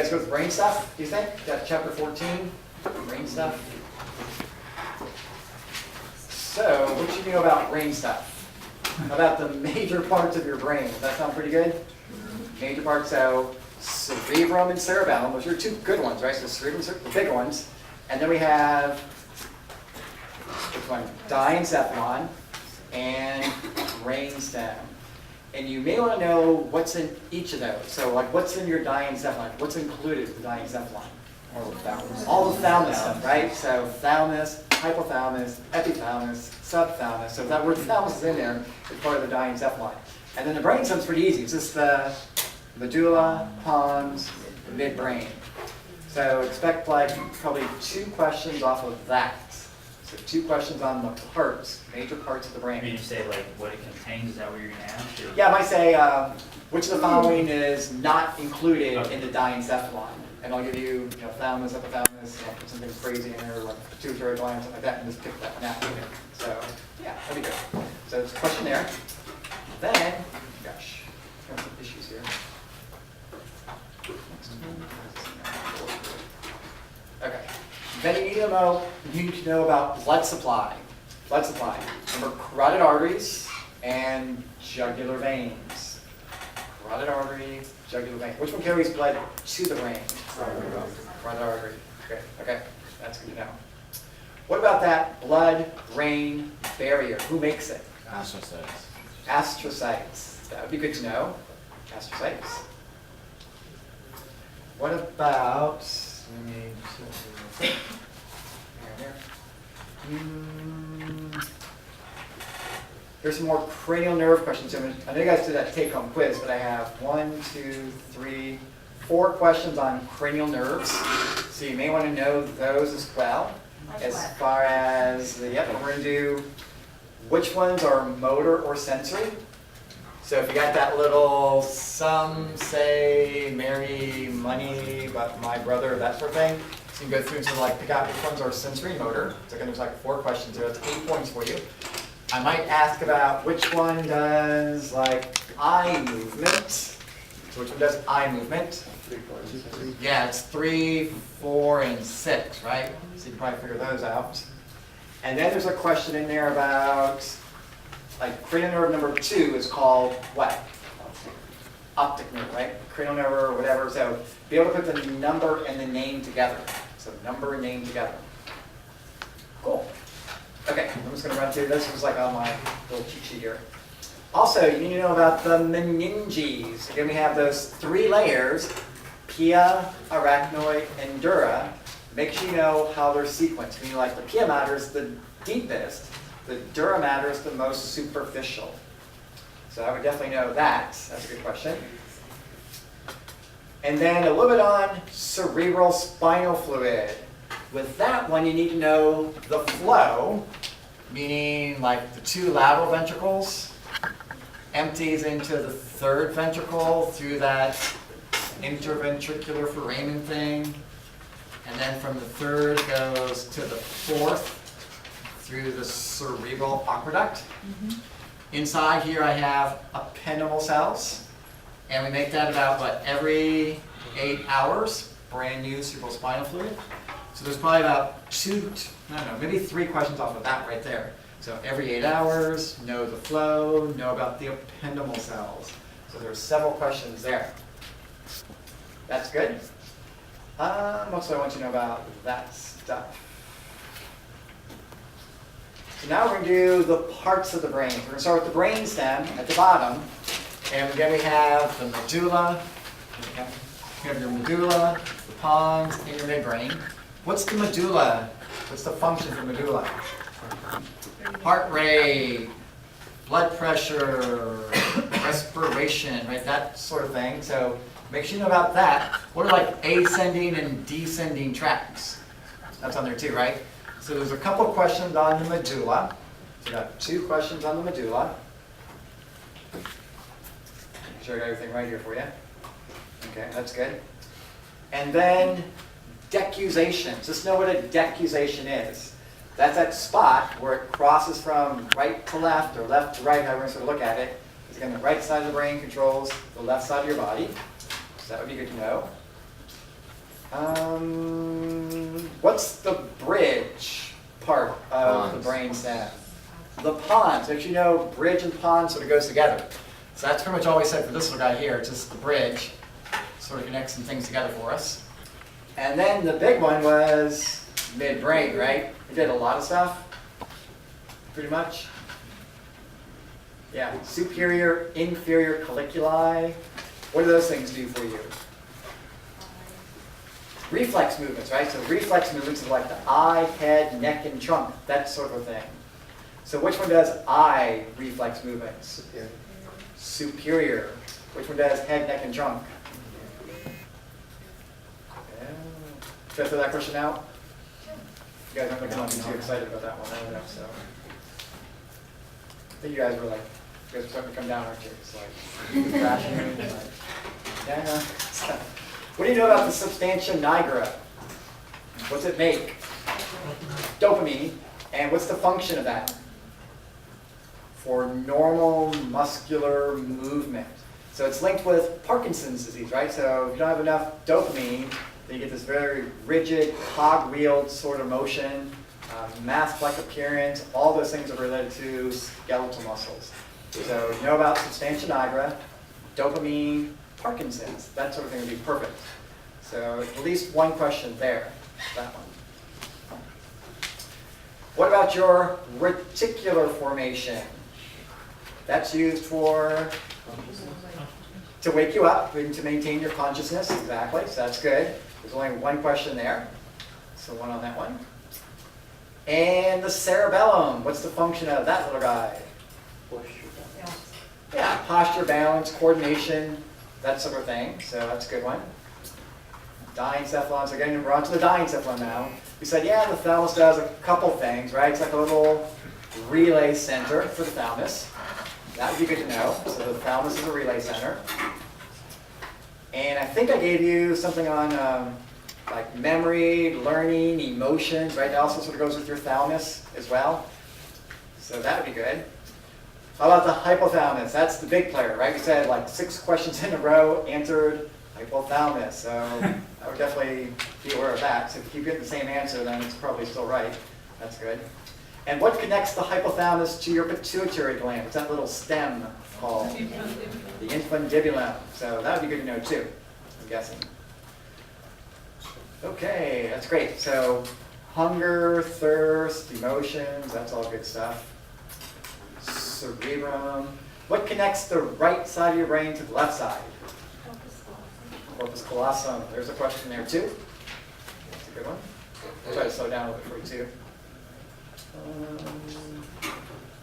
Let's go with brain stuff, do you think? Got chapter 14, brain stuff. So, what do you know about brain stuff? About the major parts of your brain. Does that sound pretty good? Major parts, so cerebrum and cerebellum. Those are two good ones, right? So cerebrum, the big ones. And then we have, which one? Diencephalon and brainstem. And you may want to know what's in each of those. So like what's in your diencephalon? What's included with the diencephalon? All the thalamus. All the thalamus stuff, right? So thalamus, hypothalamus, epithalamus, subthalamus. So that word thalamus is in there, it's part of the diencephalon. And then the brainstem's pretty easy. It's just the medulla, pons, midbrain. So expect like probably 2 questions off of that. So 2 questions on the parts, major parts of the brain. Can you say like what it contains? Is that what you're going to ask? Or? Yeah, I might say which of the following is not included in the diencephalon. And I'll give you, thalamus, hypothalamus, put something crazy in there, like pituitary gland, something like that, and just pick that one out. So, yeah, that'd be good. So it's a question there. Then, gosh, got some issues here. Okay. Then you need to know about blood supply. Blood supply. Remember carotid arteries and jugular veins. Carotid artery, jugular vein. Which one carries blood to the brain? Carotid artery. Okay, that's good to know. What about that blood-brain barrier? Who makes it? Astrocytes. Astrocytes. That would be good to know. Astrocytes. What about? Here's some more cranial nerve questions. I know you guys did that take-home quiz, but I have 1, 2, 3, 4 questions on cranial nerves. So you may want to know those as well. As far as, we're going to do which ones are motor or sensory. So if you got that little, some say marry money, but my brother, that sort of thing. So you can go through and sort of like pick out which ones are sensory and motor. So again, there's like 4 questions there. That's 8 points for you. I might ask about which one does like eye movement. So which one does eye movement? 3, 4, 6. Yeah, it's 3, 4, and 6, right? So you can probably figure those out. And then there's a question in there about, like cranial nerve number 2 is called what? Optic nerve, right? Cranial nerve or whatever. So be able to put the number and the name together. So number and name together. Cool. Okay, I'm just going to run through this. This was like on my little cheat sheet here. Also, you need to know about the meninges. Again, we have those 3 layers, pia, arachnoid, and dura. Make sure you know how they're sequenced. Meaning like the pia matter is the deepest, the dura matter is the most superficial. So I would definitely know that. That's a good question. And then a little bit on cerebral spinal fluid. With that one, you need to know the flow, meaning like the 2 lateral ventricles empties into the 3rd ventricle through that interventricular foramen thing. And then from the 3rd goes to the 4th through the cerebral aqueduct. Inside here I have ependymal cells. And we make that about, what, every 8 hours, brand new cerebral spinal fluid. So there's probably about 2, I don't know, maybe 3 questions off of that right there. So every 8 hours, know the flow, know about the ependymal cells. So there's several questions there. That's good. What do I want you to know about that stuff? So now we're going to do the parts of the brain. We're going to start with the brain stem at the bottom. And again, we have the medulla. You have your medulla, the pons, and your midbrain. What's the medulla? What's the function for medulla? Heart rate, blood pressure, respiration, right? That sort of thing. So make sure you know about that. What are like ascending and descending tracts? That's on there too, right? So there's a couple of questions on the medulla. So we got 2 questions on the medulla. Make sure I got everything right here for you. Okay, that's good. And then decusation. Just know what a decusation is. That's that spot where it crosses from right to left or left to right, however you sort of look at it. Because again, the right side of the brain controls the left side of your body. So that would be good to know. What's the bridge part of the brainstem? The pons. Make sure you know bridge and pons sort of goes together. So that's pretty much all we said for this little guy here. It's just the bridge sort of connects some things together for us. And then the big one was midbrain, right? We did a lot of stuff, pretty much. Yeah, superior, inferior colliculi. What do those things do for you? Reflex movements, right? So reflex movements is like the eye, head, neck, and trunk, that sort of thing. So which one does eye reflex movements? Superior. Which one does head, neck, and trunk? Should I throw that question out? You guys aren't looking like too excited about that one, I don't know, so. I think you guys were like, you guys are starting to come down, aren't you? It's like, crashing, like, yeah, no. What do you know about the substantia nigra? What's it make? Dopamine. And what's the function of that? For normal muscular movement. So it's linked with Parkinson's disease, right? So if you don't have enough dopamine, then you get this very rigid, cog-wheeled sort of motion, mask-like appearance. All those things are related to skeletal muscles. So you know about substantia nigra, dopamine, Parkinson's. That sort of thing would be perfect. So at least one question there, that one. What about your reticular formation? That's used for to wake you up and to maintain your consciousness, exactly, so that's good. There's only one question there, so one on that one. And the cerebellum, what's the function of that little guy? Yeah, posture, balance, coordination, that sort of thing, so that's a good one. Diencephalon, so again, we're on to the diencephalon now. We said, yeah, the thalamus does a couple things, right? It's like a little relay center for the thalamus. That would be good to know. So the thalamus is a relay center. And I think I gave you something on like memory, learning, emotions, right? That also sort of goes with your thalamus as well. So that would be good. How about the hypothalamus? That's the big player, right? We said like 6 questions in a row answered hypothalamus. So I would definitely be aware of that. So if you keep getting the same answer, then it's probably still right. That's good. And what connects the hypothalamus to your pituitary gland? What's that little stem called? The infundibulum. So that would be good to know too, I'm guessing. Okay, that's great. So hunger, thirst, emotions, that's all good stuff. Cerebrum. What connects the right side of your brain to the left side? Corpus callosum. There's a question there too. That's a good one. I'll try to slow down a little bit for you too.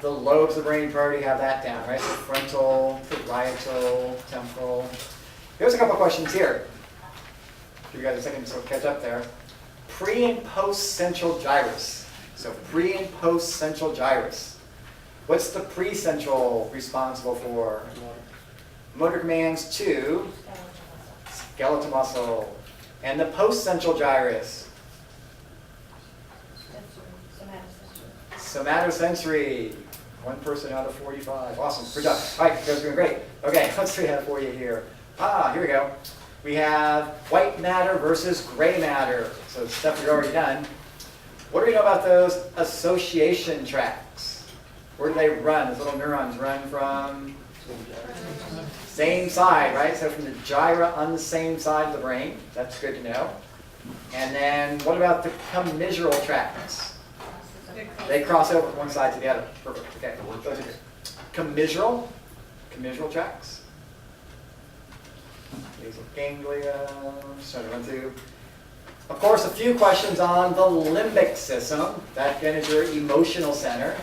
The lobes of the brain, you already have that down, right? So frontal, parietal, temporal. Here's a couple questions here. Give you guys a second to sort of catch up there. Pre and post central gyrus. So pre and post central gyrus. What's the pre-central responsible for? Motor commands to skeletal muscle. And the post-central gyrus? Somatosensory. 1 person out of 45. Awesome. Good job. All right, you guys are doing great. Okay, let's see that for you here. Here we go. We have white matter versus gray matter. So stuff we've already done. What do we know about those association tracts? Where do they run? Those little neurons run from? Same side, right? So from the gyra on the same side of the brain. That's good to know. And then what about the commissural tracts? They cross over from one side to the other. Perfect. Okay. Those are good. Commissural tracts. Basal ganglia. Just trying to run through. Of course, a few questions on the limbic system. That again is your emotional center.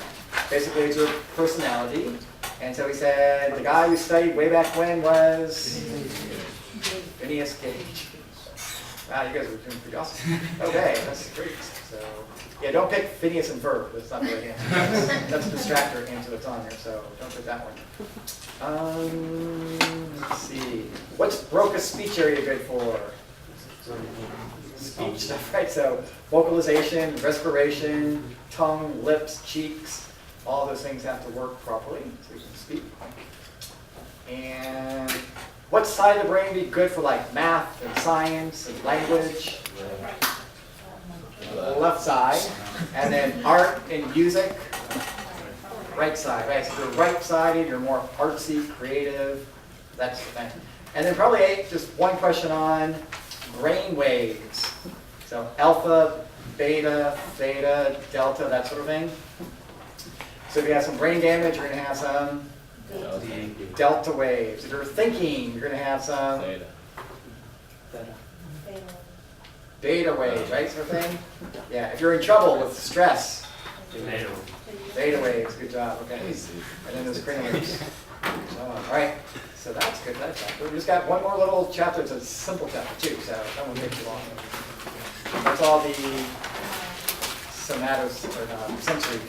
Basically, it's your personality. And so we said the guy we studied way back when was Phineas Gage. Wow, you guys are doing pretty awesome. Okay, that's great. So, yeah, don't pick Phineas and Ferb. That's not the right answer. That's a distractor answer that's on here, so don't pick that one. Let's see. What's Broca's speech area good for? Speech stuff, right? So vocalization, respiration, tongue, lips, cheeks. All those things have to work properly so you can speak. And What side of the brain would be good for like math and science and language? The left side. And then art and music, right side, right? So if you're right-sided, you're more artsy, creative, that's the thing. And then probably just one question on brain waves. So alpha, beta, theta, delta, that sort of thing. So if you have some brain damage, you're going to have some delta waves. If you're thinking, you're going to have some beta waves, right, sort of thing? Yeah, if you're in trouble with stress, beta waves, good job, okay. And then there's cranial waves. All right, so that's good, that chapter. We just got one more little chapter, it's a simple chapter too, so that won't take too long. That's all the somatos, or sensory.